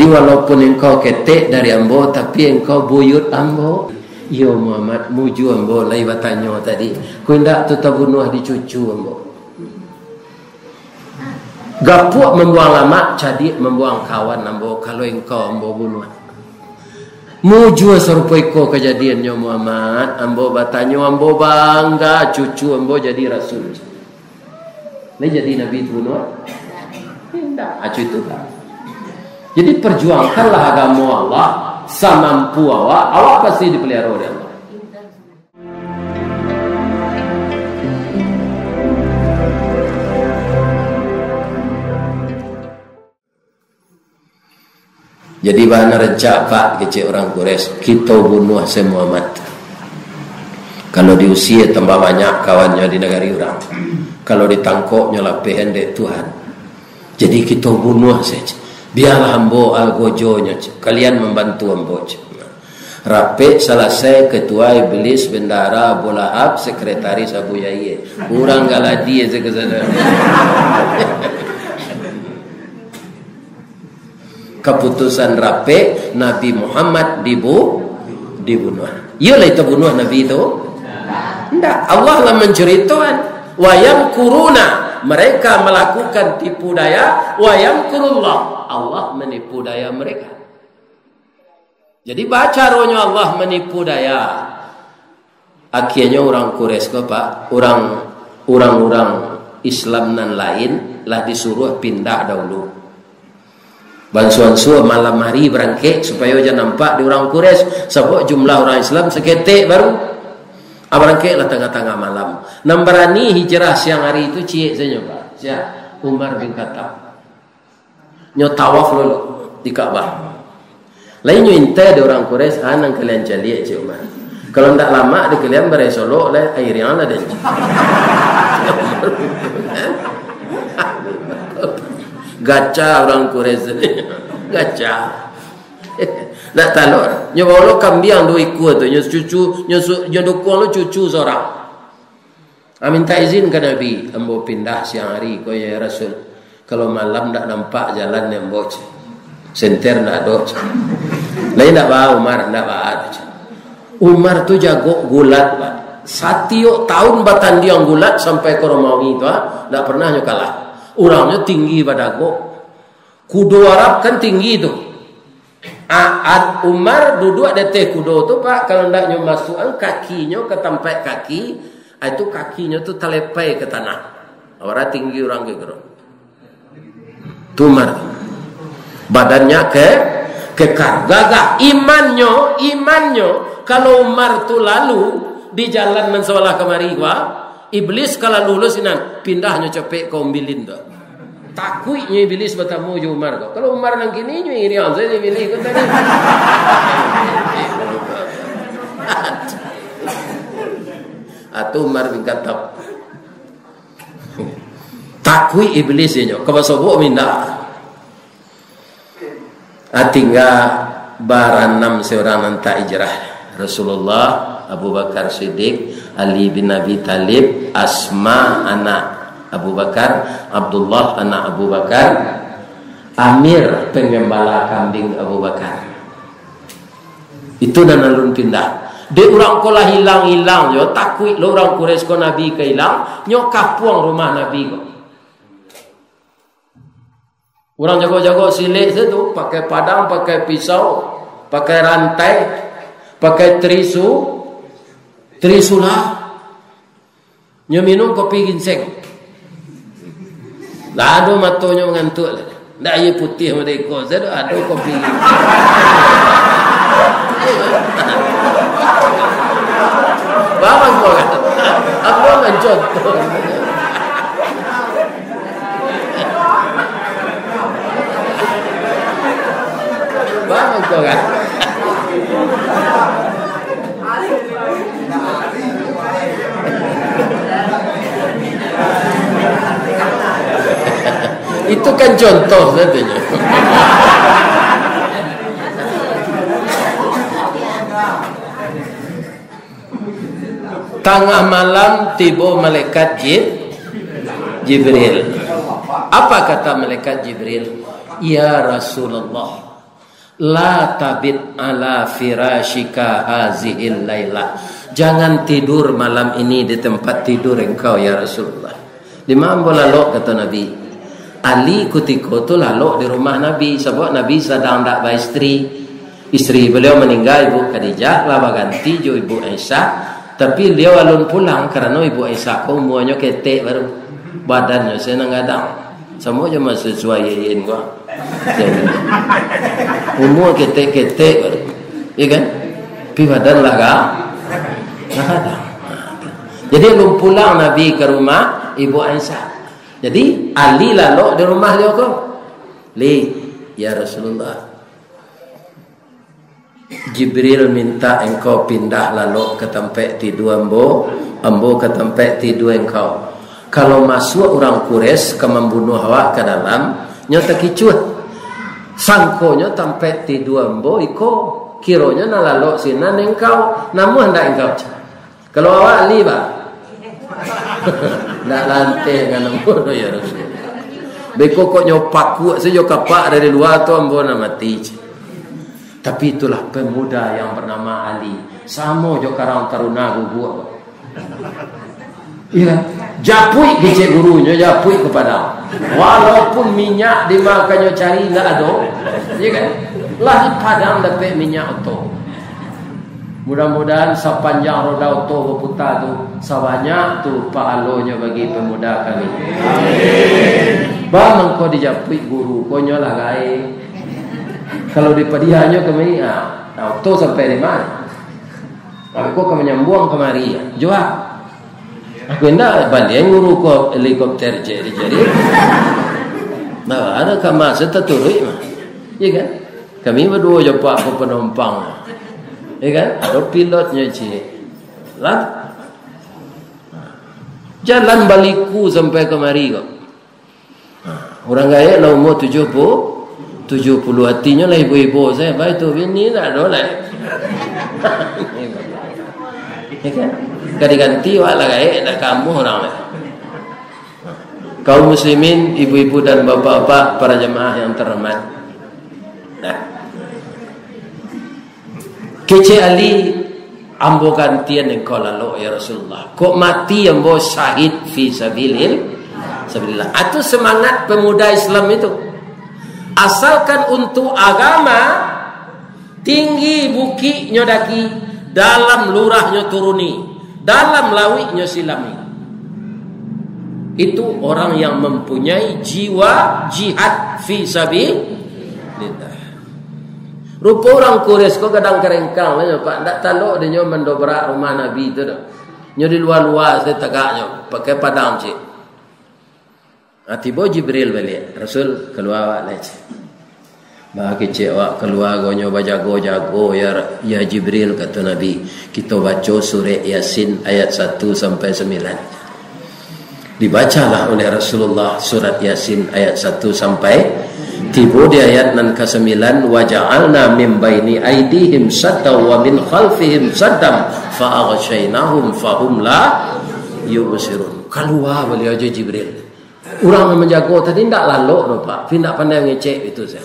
walaupun engkau ketek dari ambo, tapi engkau buyut ambo. Yo Muhammad, muju ambo lai bertanya tadi. Kau hendak tu bunuh di cucu ambo. Gapuk membuang lama, jadi membuang kawan ambo. Kalau engkau ambo bunuh. Muju serupai ko kejadiannya Muhammad. Ambo bertanya, ambo bangga cucu ambo jadi rasul. Ini jadi nabi itu bunuh? Tidak, acu itu tak. Jadi perjuangkanlah agama Allah semampu awak pasti dipelihara oleh Allah. Jadi bahan rejak pak kecil orang Quraisy, kita bunuh si Muhammad. Kalau diusir tambah banyak kawannya di negara orang. Kalau ditangkapnya lebih hendek Tuhan. Jadi kita bunuh saja. Biarlah ambo algojonya, kalian membantu ambo. Rapi selesai ketua iblis, bendara Abu Lahab, sekretaris Abu Yahya. Orang galadi aja ke sana. Keputusan rapi Nabi Muhammad dibunuh. Iyalah itu bunuh Nabi itu? Tidak. Allah lah menceritakan. Wayam kuruna, mereka melakukan tipu daya. Wayam kurullah, Allah menipu daya mereka. Jadi baca rohnya Allah menipu daya. Akhirnya orang Quraisy pak, orang-orang Islam dan lain lah disuruh pindah dahulu. Bansuan malam hari berangkat supaya jangan nampak di orang Quraisy. Sebab jumlah orang Islam seketik baru. Berangkatlah tengah-tengah malam. Nambarani hijrah siang hari itu cik saja pak. Siap Umar bin Khattab. Nyo tawaf dulu di Ka'bah. Lainnya intai di orang Quraisy anang kalian cari cik Umar. Kalau tidak lama di kalian beresolok oleh air yang ada. Gacha orang Quraisy. Gacha. Nak talor. Nyo bawa kambing do ikut tu. Nyo cucu, nyo dukung lo cucu seorang. Minta izin ke Nabi, ambo pindah siang hari ko ya Rasul. Kalau malam tak nampak jalan yang ambo. Senter nak do. Lain tak bawa Umar, tak bawa. Umar tu jago gulat, Pak. Setiap tahun batandiang gulat sampai ke Romawi tu, tak pernah nyo kalah. Orangnya tinggi pada go. Kudo Arab kan tinggi tu. Umar duduk di atas kudo tu pak, kalau tidak nyo masukkan kakinya ke tempat kaki, itu kakinya tu terlepai ke tanah. Orang tinggi orang gitu. Tu Umar. Badannya kekar, gagah. Imannya. Kalau Umar tu lalu di jalan mensolah kemari iblis kalau lulus inan pindahnya cepet ke umbilin tu. Takutnya iblis bertemu je Umar kau. Kalau Umar nang kini nyo iri saya pilih kau tadi. Atau Umar bin Khattab. Takut iblis nyo. Kau sobok minda. Tinggal baranam seorang nanti hijrah. Rasulullah, Abu Bakar Siddiq, Ali bin Abi Talib, Asma anak Abu Bakar, Abdullah anak Abu Bakar, Amir pengembala kambing Abu Bakar. Itu dan alun pindah. Dia orang kolah hilang yo takut lo orang Quraisy ko Nabi ke hilang, nyo kapuang rumah Nabi ko. Orang jago-jago silik situ pakai padang, pakai pisau, pakai rantai, pakai trisula. Nyo minum kopi ginseng. Dah ada matonya mengantuk lah. Tak ia putih mereka. Saya ada kopi. Bawang kau kan? Apa yang contoh? Bawang kau kan? Itu kan contoh katanya. Tengah malam tiba malaikat Jibril. Apa kata malaikat Jibril? Ya Rasulullah, La tabit ala firashika hazihil laila. Jangan tidur malam ini di tempat tidur engkau ya Rasulullah. Di mana lalok kata Nabi. Ali kutiko tu lalok di rumah Nabi sebab Nabi sedang tak beristri. Isteri beliau meninggal, Ibu Khadijah, lama ganti jo Ibu Aisyah. Tapi beliau alun pulang kerana Ibu Aisyah ko umurnya ketek baru. Badannya senang-gadang. Semua je masih sesuaiin gua. Umur ketek-ketek baru. Ya kan? Tapi badan lah kadang. Jadi alun pulang Nabi ke rumah Ibu Aisyah. Jadi Ali lalu di rumah dia kau. Ya Rasulullah. Jibril minta engkau pindah lalu ke tempat tidur ambo ke tempat tidur engkau. Kalau masuk orang Quraisy ke membunuh awak ke dalam, nyata kicut. Sangkonya tempat tidur ambo iko kironya na lalu sinan engkau, namun hendak engkau. Kalau awak li ba. Nak lantai dengan ambo ya Rasul. Beko kok nyopak kuat saja kapak dari luar tu ambo nak mati. Tapi itulah pemuda yang bernama Ali. Sama jo karang taruna guguk. Iya, japui kecik gurunya, japui kepada. Walaupun minyak dimakannya cari enggak ada. Iya kan? Lah di padang dapat minyak auto. Mudah-mudahan sepanjang roda auto berputar tu sebanyak tu pahalanya bagi pemuda kami. Amin. Bang kau dijapui guru, kau nyolah gaib. Kalau di padihannya kemari, auto sampai di mana? Aku akan menyambung kemari. Jawab. Aku hendak balik guru ko helikopter jadi. Nah, ada kamar seterturui mah. Ya kan? Kami berdua jumpa ke penumpang. Ya kan? Ada pilotnya cik. Lah. Jalan baliku sampai kemari kok. Orang gaya lah umur 70 artinya lah ibu-ibu saya baik tu bini tak ada lah. Ya kan? Ganti-ganti wala gaya nak kamu orang lah. Kaum muslimin, ibu-ibu dan bapak-bapak, para jemaah yang terhormat. Nah. Kece Ali ambo gantian engkau lalu ya Rasulullah. Kok mati ambo syahid fi sabilillah. Itu semangat pemuda Islam itu. Asalkan untuk agama tinggi bukit nyodaki, dalam lurahnya turuni, dalam lawiknya silami. Itu orang yang mempunyai jiwa jihad fi sabilillah. Rupa orang Quraisy kok kadang kerengkang lah Pak, ndak talok dia mendobrak rumah Nabi tu dah. Nyo di luar-luar saya tegaknya pakai padang cik. Tiba Jibril balik. Rasul keluar awak lagi. Bah kecik awak keluar gonyo bajago-jago ya Jibril kata Nabi. Kita baca surah Yasin ayat 1 sampai 9. Dibacalah oleh Rasulullah surat Yasin ayat 1 sampai tiba di ayat nan ke-9 wa ja'alna min baini aydihim sadda wa min khalfihim saddam fa aghshaynahum fahum la yubsirun. Keluar beliau je Jibril. Orang yang menjaga tadi tidak lalu Pak. Tidak pandai ngecek itu saya.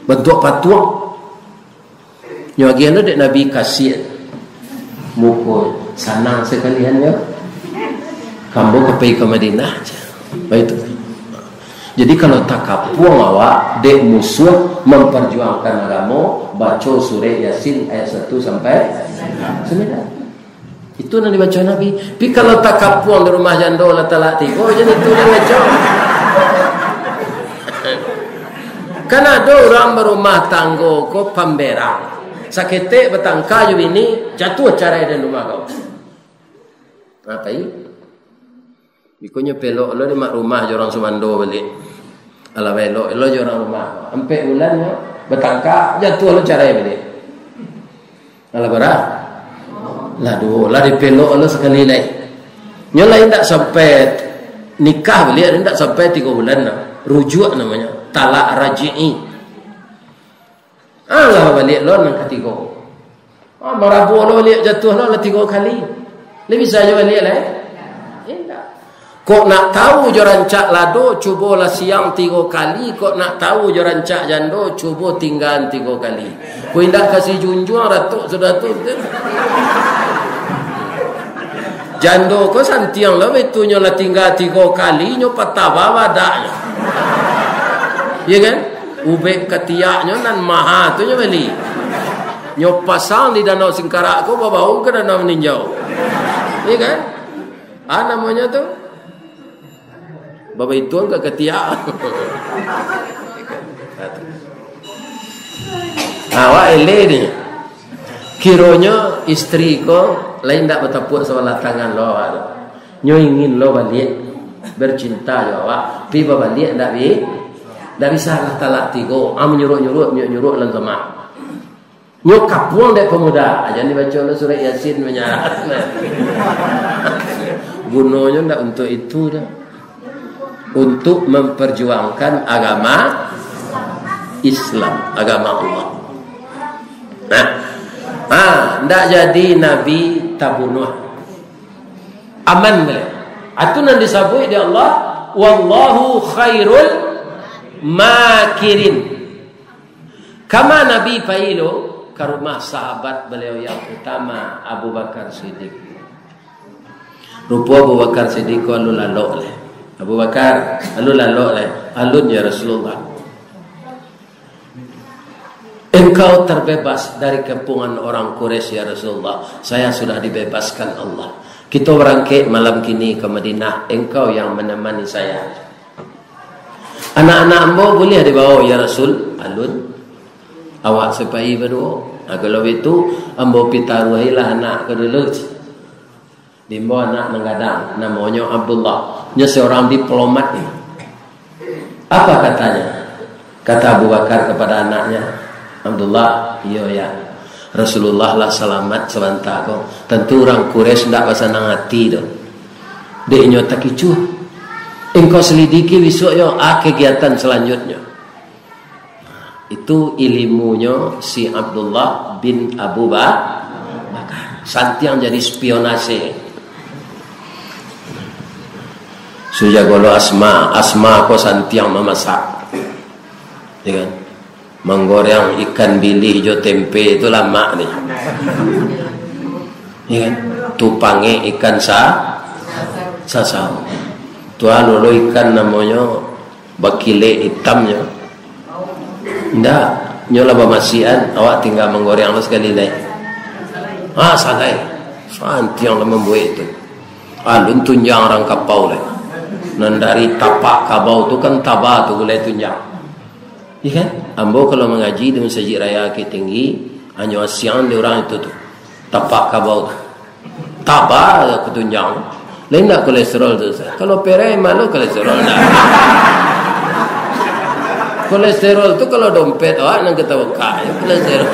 Bentuk patuang. Yang bagian itu Nabi kasih mukul sanang sekalian ya. Kamu pergi ke Madinah. Baik itu. Jadi kalau tak kapuang awak dek musuh memperjuangkan agama, baca surah Yasin ayat 1 sampai 9. Itu yang dibaca Nabi. Tapi kalau tak kapuang di rumah janda lah talak tiga, jadi itu dia baca. Kan ada orang berumah tangga kau pamberang. Sakete betangka ju ini jatuh cara di rumah kau. Apa ini? Bikonya pelok lo di mak rumah orang Sumando balik. Ala pelok lo orang rumah. Sampai bulannya betangka jatuh lo cara balik. Ala berah. Lah di pelok Allah sekali lagi. Nyolai tak sampai nikah beliau tak sampai 3 bulan lah. Rujuk namanya talak raji'i. Allah balik lo nang ketiga. Marabu lo balik jatuh lo 3 kali. Lebih saja balik lah. Tidak. Kok nak tahu je rancak lado, cubalah siang 3 kali. Kok nak tahu je rancak jando, cuba tinggal 3 kali. Kau indah kasih junjung ratuk sudah tu. Jando kau santiang lah betunya lah tinggal 3 kali, nyo patah badaknya. Ya kan? Ubek ketiaknya nan maha tu nyo beli. Nyo pasang di danau Singkarak ko babau ke danau Meninjau. Ya kan? Namanya tu baba itu ke ketiak. Awak ele ni. Kironya isteri ko lain tak bertepuk sebelah tangan lo. Nyo ingin lo balik bercinta jo awak. Pi balik tak bisa lah talak tigo. Menyuruh lan sama. Nyo kapuang dek pemuda. Aja ni baca lo surah Yasin menyarat. Gunanya ndak untuk itu dah. Untuk memperjuangkan agama Islam, agama Allah. Ndak jadi Nabi tabunuh. Aman boleh. Itu nan disebut di Allah, wallahu khairul makirin. Kama Nabi Pailo ke rumah sahabat beliau yang utama Abu Bakar Siddiq. Rupa Abu Bakar Siddiq lalu lalok. Abu Bakar lalu lalok. Alun ya Rasulullah, engkau terbebas dari kepungan orang Quraisy ya Rasulullah. Saya sudah dibebaskan Allah. Kita berangkat malam kini ke Madinah. Engkau yang menemani saya. Anak-anak ambo boleh dibawa ya Rasul. Alun, awak sepai berdua. Kalau itu ambo pitaruhilah anak ke dulu. Dimbo anak menggadang, namanya Abdullah. Dia seorang diplomat ni. Apa katanya? Kata Abu Bakar kepada anaknya, Abdullah, iya ya, Rasulullah lah selamat sebentar kau. Tentu orang Quraisy tidak bersenang hati tu. Dia nyata kicu. Engkau selidiki besok yo kegiatan selanjutnya. Itu ilmunya si Abdullah bin Abu Bakar. Santiang jadi spionase. Suja golo Asma ko santiang memasak. Ya kan? Menggoreng ikan bili hijau tempe itu lama nih. Ya kan? Tupange ikan sasau. Tuan lolo ikan namanya bakile hitamnya. Ndak, nyola bamasian awak tinggal menggoreng sekali naik. Salai. Santiang lah membuat itu. Alun tunjang orang kapau lah. Dan dari tapak kabau tu kan tabah tu boleh tunjang. Ya kan? Ambo kalau mengaji di masjid raya ke tinggi, hanya siang di orang itu tu. Tapak kabau tu. Tabah ke tunjang. Lain tak kolesterol tu. Kalau perai malu kolesterol dah. Kolesterol tu kalau dompet awak nak kata wakak. Kolesterol.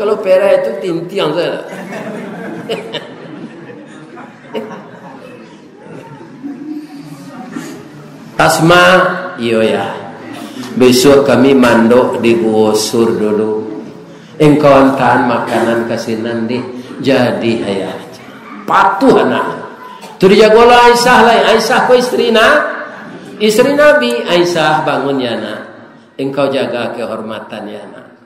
Kalau perai tu tintiang saja. Asma, iyo ya. Besok kami mandok di Gua Sur dulu. Engkau antahan makanan kasinan di. Jadi ayah. Patuh anak. Tu dijagolah Aisyah lah. Aisyah ko istri Nabi. Aisyah bangun ya nak. Engkau jaga kehormatan ya nak.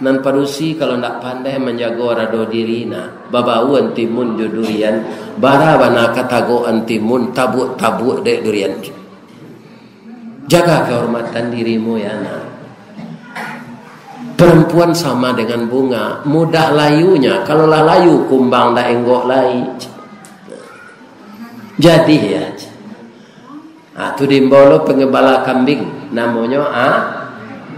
Nan padusi kalau ndak pandai menjaga rado diri nak. Babau antimun durian. Bara bana katago antimun tabuk dek durian. Jaga kehormatan dirimu ya nak. Perempuan sama dengan bunga, mudah layunya. Kalau lah layu kumbang dah enggok lai. Jadi ya. Tu dimbolo pengembala kambing namanya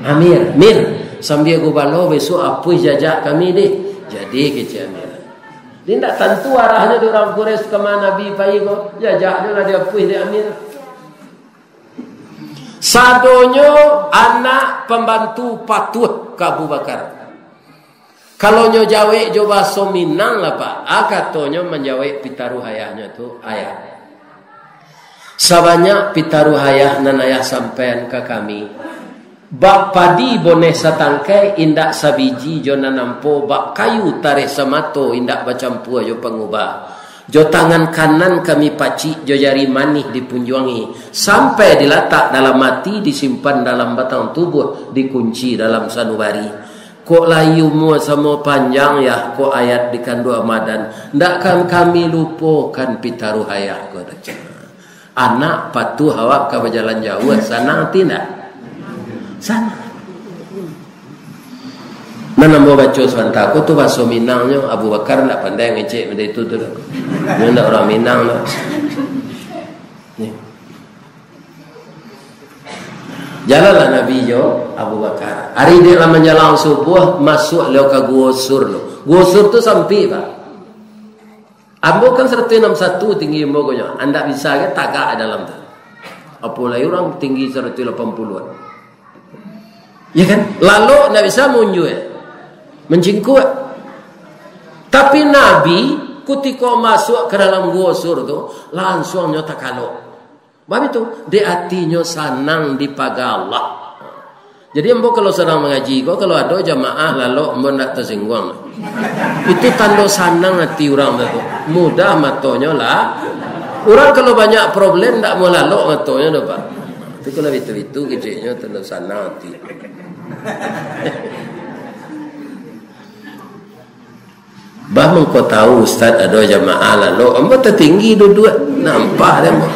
Amir. Mir sambil gubalo besok apa jajak kami ni. Jadi kecil Amir. Dia tak tentu arahnya di orang Quraisy ke mana Nabi pai ko. Jajaknya lah dia puih dia Amir. Sadonyo anak pembantu patuh ke Abu Bakar. Kalau nyo jawe jo baso Minang lah pak. Katonyo menjawe pitaruh ayahnya tu ayah. Sabanyak pitaruh ayah nan ayah sampean ke kami. Bak padi boneh satangkai indak sabiji jo nanampo bak kayu tarik samato indak bacampu jo pengubah. Jo tangan kanan kami pacik, jo jari manis dipunjuangi, sampai diletak dalam mati, disimpan dalam batang tubuh, dikunci dalam sanubari. Kok layu mua sama panjang ya, kok ayat dikandu Ramadan. Ndakkan kami lupakan pitaruh hayah ko. Anak patuh awak ke berjalan jauh sana tidak? Sana. Mana mau baca sebentar aku tu bahasa Minangnya Abu Bakar tak pandai ngecek benda itu tu. Dia nak orang Minang lah. Ni. Jalanlah Nabi jo Abu Bakar. Hari dia lama jalan subuh masuk leo ke Gua Sur lo. Gua Sur tu sampai pak. Ambo kan 161 tinggi ambonya. Anda bisa ke tagak dalam tu. Apalagi orang tinggi 180-an. Ya kan? Lalu tak bisa munjuk mencingkut. Tapi Nabi ketika masuk ke dalam Gua Sur tu langsung nyata kalau. Sebab itu di hatinya senang dipaga Allah. Jadi ambo kalau sedang mengaji kau kalau ada jamaah lalu ambo nak tersinggung. Itu tanda senang hati orang tu. Mudah matonya lah. Orang kalau banyak problem tak mau lalu matonya dah pak. Tapi kalau itu kecilnya tanda senang hati. Bah kau tahu Ustaz ada jamaah lalu ambo tertinggi dua-dua nampak dia ambo.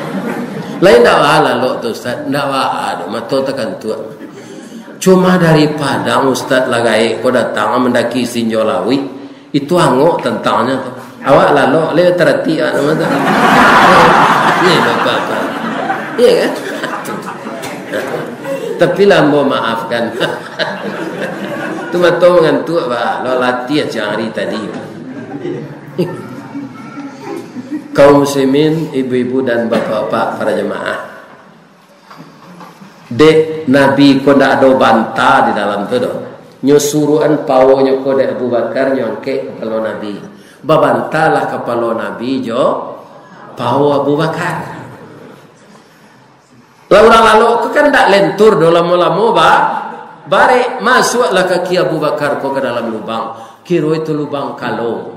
Lain tak lalu tu Ustaz, tak ada mata tekan tua. Cuma dari Padang Ustaz lagai kau datang mendaki Sinjolawi itu angok tentangnya tu. Awak lalu le terati nama tu. Ni bapak. Iya kan? Tapi lambo maafkan. Tu mata mengantuk bah, lo latih aja hari tadi. Kaum muslimin, ibu-ibu dan bapak-bapak para jemaah. Dek Nabi ko ndak ada bantah di dalam tu doh. Nyo suruhan pawonya ko dek Abu Bakar nyongke kepala Nabi. Babantalah kepala Nabi jo pawo Abu Bakar. Lalu ko kan ndak lentur do lama-lama ba. Bare masuklah kaki Abu Bakar ko ke dalam lubang. Kira itu lubang kalau.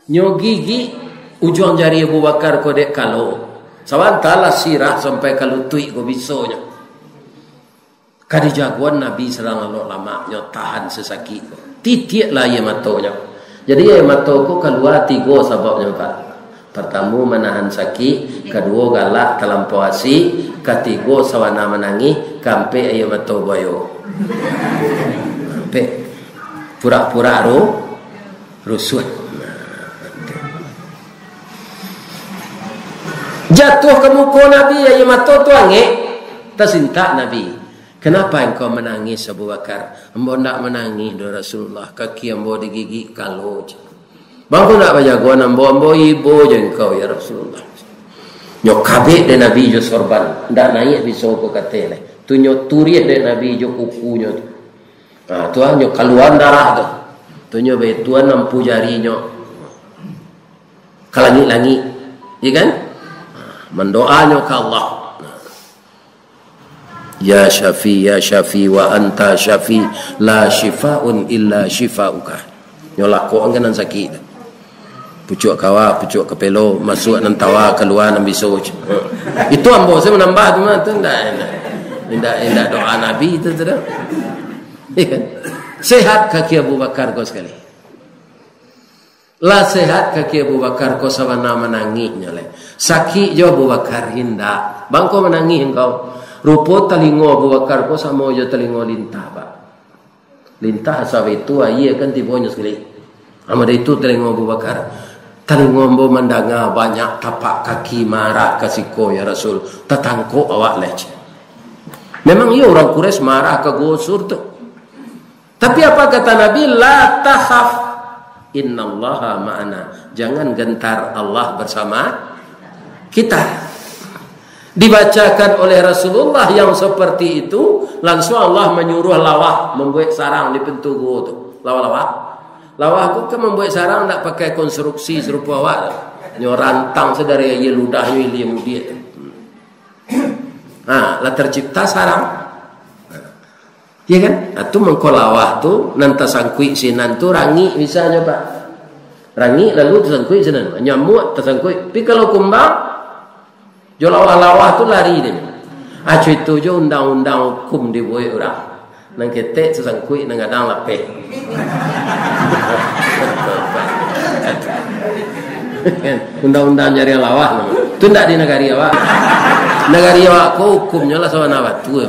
Nyo gigi ujung jari Abu Bakar ko dek kalau. Sawantalah sirah sampai kalutui ko bisonya. Kadi jagoan Nabi serang lama nyo tahan sesakit. Titik lah ye matonya. Jadi ye matoko keluar 3 sebabnya Pak. Pertama menahan sakit, kedua galak terlampau asik, ketiga sawana menangis, kampe ye mato boyo. Kampe pura-pura rusuh. Jatuh ke muka Nabi ya mata tu angin tersintak Nabi. Kenapa engkau menangis Abu Bakar? Ambo nak menangis do Rasulullah, kaki ambo digigit kalau. Bangku nak berjagoan ambo ibu je engkau ya Rasulullah. Nyok kabik de Nabi jo sorban, ndak naik biso ko katele. Tu nyok turiah de Nabi jo kukunya tu. Ah tu nyok keluar darah tu. Tu nyok be tuan nampu jari nyok. Kalangit-langit. Ya kan? Mendoanya ke Allah. Ya Syafi wa anta Syafi la shifaun illa shifauka. Nyolak ko angganan sakit. Pucuk kawa, pucuk kepelo, masuk nan tawa keluar nan biso. Itu ambo saya menambah tu mah tu indah doa Nabi itu tu dah. Sehat kaki Abu Bakar kau sekali. Lah sehat kaki Abu Bakar kau sawana menangisnya le. Sakit jo Abu Bakar hinda. Bangko menangis engkau. Rupo telingo Abu Bakar kau sama jo telingo lintah pak. Lintah asal itu ayah kan tibonya sekali. Amada itu telingo Abu Bakar. Telingo Abu mendengar banyak tapak kaki marah kasiko ya Rasul. Tatangko awak lece. Memang ia orang Quraisy marah ke Gua Sur tu. Tapi apa kata Nabi? La takhaf. Innallaha ma'ana. Jangan gentar, Allah bersama kita. Dibacakan oleh Rasulullah yang seperti itu, langsung Allah menyuruh lawah membuat sarang di pintu gua tu. Lawah tu kan membuat sarang tak pakai konstruksi serupa awak. Nyo rantang sedari ye ludahnya dia mudia. Lah tercipta sarang. Ya kan? Itu mengkolawah tu nanti sangkui sinan tu rangi misalnya Pak. Rangi lalu tersangkut sana. Nyamuk tersangkut. Tapi kalau kumbang, jo lawah-lawah tu lari dia. Acu itu jo undang-undang hukum dibuat orang. Nang ketek tersangkut nang adang lapeh. Undang-undang nyari lawah. Tu ndak di negara awak. Negara awak ko hukumnya lah sawana batu.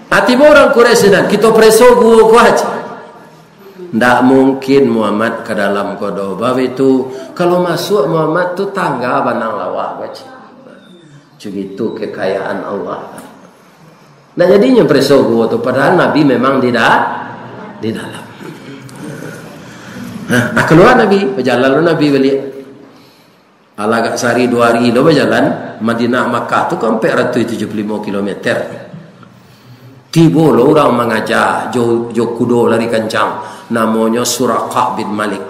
Hati orang Quraisy dan kita preso gua ko haji. Ndak mungkin Muhammad ke dalam kodo. Bab itu kalau masuk Muhammad tu tangga banang lawah haji. Begitu kekayaan Allah. Nah jadinya preso gua tu padahal Nabi memang tidak di dalam. Nah, keluar Nabi, berjalan Nabi balik. Alagak sehari 2 hari lo berjalan Madinah Makkah tu kan 475 km. Tiba lo orang mengajar jo kudo lari kencang namanya Suraqah bin Malik.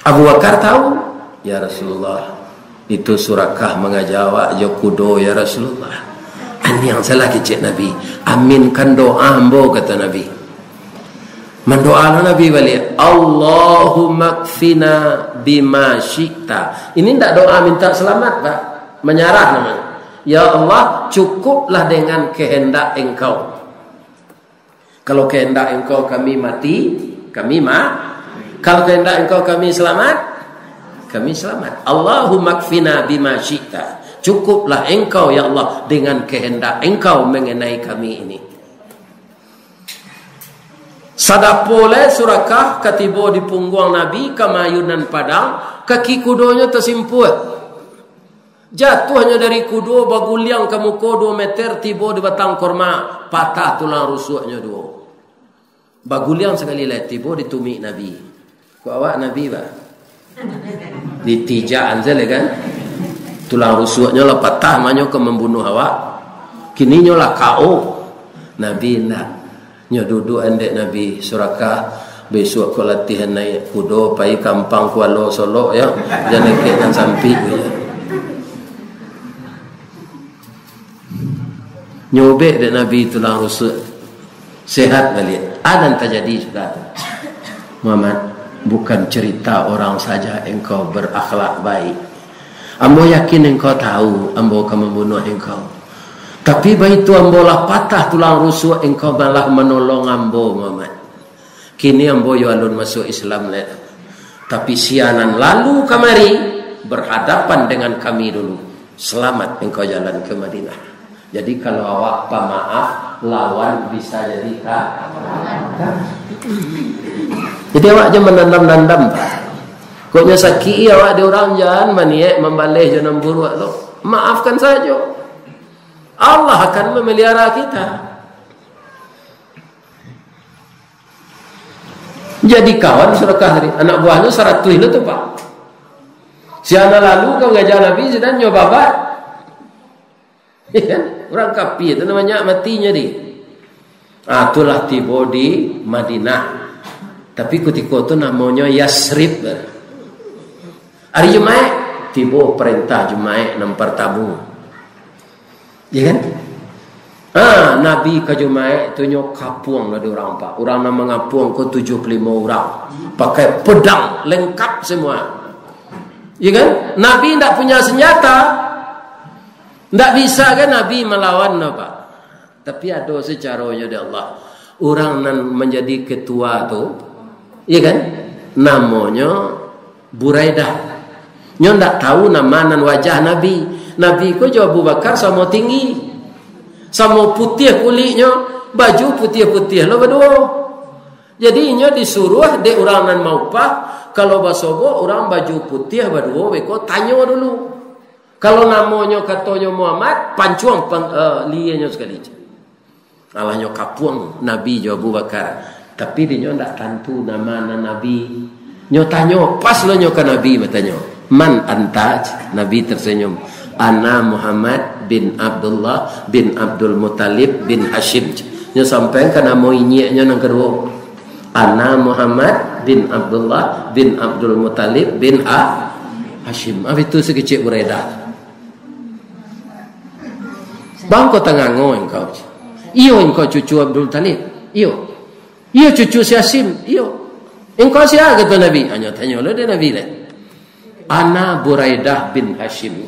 Abu Bakar tahu, ya Rasulullah, itu Suraqah mengajar jo kudo ya Rasulullah. Ini yang salah kecik Nabi. Aminkan doa ambo kata Nabi. Mendoa Nabi balik, Allahumma kfina bima syi'ta. Ini tidak doa minta selamat, Pak. Menyerah namanya. Ya Allah, cukuplah dengan kehendak Engkau. Kalau kehendak Engkau kami mati, kami kalau kehendak Engkau kami selamat, kami selamat. Allahumma kfina bima syi'ta. Cukuplah Engkau ya Allah dengan kehendak Engkau mengenai kami ini. Sadapole Suraqah katibo di punggung Nabi kamayunan padang, kaki kudonya tersimput. Jatuhnya dari kudo baguliang ke muka 2 meter tiba di batang korma, patah tulang rusuknya 2. Baguliang sekali lah tiba di tumik Nabi. Ku awak Nabi bah. Ditijaan saja kan. Tulang rusuknya lah patah manyo ke membunuh awak. Kini nyolah KO. Nabi nak nyo duduk andek Nabi Suraqah besok ko latihan naik kudo pai kampang Kuala Solo ya jangan ke dan sampai ya nyobek dek Nabi tulang rusuk sehat balik ada terjadi sudah Muhammad bukan cerita orang saja engkau berakhlak baik ambo yakin engkau tahu ambo akan membunuh engkau. Tapi begitu ambolah patah tulang rusuk engkau malah menolong ambo Muhammad. Kini ambo yo alun masuk Islam le. Tapi sianan lalu kemari berhadapan dengan kami dulu. Selamat engkau jalan ke Madinah. Jadi kalau awak pemaaf lawan bisa jadi Jadi awak jangan menandam-nandam. Koknya sakit awak di orang jangan maniak membalih jangan buruk lo. Maafkan saja. Allah akan memelihara kita. Jadi kawan Suraqah tadi, anak buahnya 100 itu tu Pak. Siana lalu kau ngajar Nabi sedang nyoba babat. Kan? Orang kafir itu namanya matinya di. Itulah tiba di Madinah. Tapi ketika itu namanya Yasrib. Hari Jumaat tiba perintah Jumaat nampak tamu. Ya kan? Nabi ke Jumaat tu nyok kapuang lah orang Pak. Orang nama ngapuang ke 75 orang. Pakai pedang lengkap semua. Ya kan? Nabi tidak punya senjata. Tidak bisa kan Nabi melawan Pak. Tapi ada secaranya dari Allah. Orang yang menjadi ketua tu, ya kan? Namanya Buraidah. Nyo tidak tahu nama dan wajah Nabi. Nabi ko jo Abu Bakar sama tinggi. Sama putih kulitnya, baju putih-putih lo berdua. Jadi nyo disuruh de orang nan mau pah kalau basobo orang baju putih berdua beko tanya dulu. Kalau namanya katanya Muhammad pancuang lianya sekali. Alahnya kapuang Nabi jo Abu Bakar. Tapi dia ndak tentu nama Nabi. Nyo tanya pas lo nyo ke Nabi bertanya. Man anta? Nabi tersenyum. Ana Muhammad bin Abdullah bin Abdul Muttalib bin Hashim. Nyo sampai ke nama inyeknya nang kedua. Ana Muhammad bin Abdullah bin Abdul Muttalib bin Hashim. Apa itu sekecil Buraidah. Bang kau tangango engkau. Iyo engkau cucu Abdul Talib. Iyo. Iyo cucu si Hasim. Iyo. Engkau siapa kata Nabi? Hanya tanya lo dia Nabi lah. Ana Buraidah bin Hashim.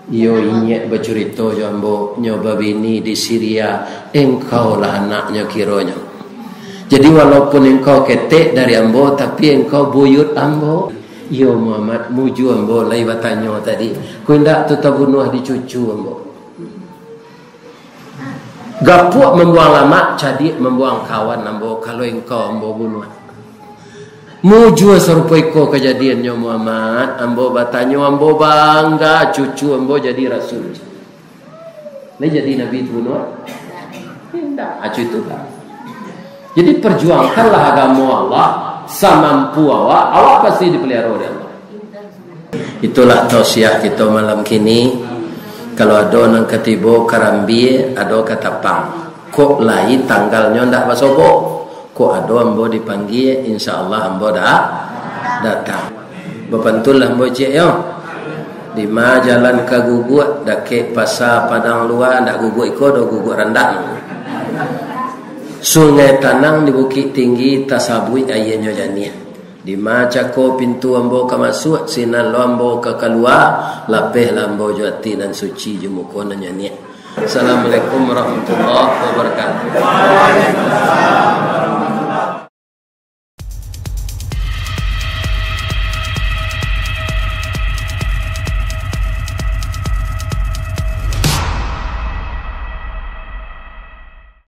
Iyo inyek bercerita jambo nyoba bini di Syria. Engkau lah anaknya kiranya. Jadi walaupun engkau ketek dari ambo, tapi engkau buyut ambo. Iyo Muhammad muju ambo lai bertanya tadi. Kau hendak tetap bunuh di cucu ambo. Gapuk membuang lama, jadi membuang kawan ambo. Kalau engkau ambo bunuh. Muju serupai ko kejadiannya Muhammad. Ambo bertanya ambo bangga cucu ambo jadi rasul. Ini jadi Nabi itu bunuh? Tidak. Acu itu tak. Jadi perjuangkanlah agama Allah semampu awak pasti dipelihara oleh Allah. Itulah tausiah kita malam kini. Kalau ada nang ketibo Karambi, ada Katapang. Kok lain tanggalnya ndak basobo. Kok ada ambo dipanggil, insyaallah ambo dah datang. Bepantul ambo cik yo. Di ma jalan ke gugut dak ke pasar Padang Luar ndak gugut iko do gugut rendang. Sungai Tanang di Bukit Tinggi tasabui ayahnya jania. Di macako pintu ambo ke masuk, sinan lo ambo ke keluar, lapeh lambo jati dan suci jumukona jania. Assalamualaikum warahmatullahi wabarakatuh.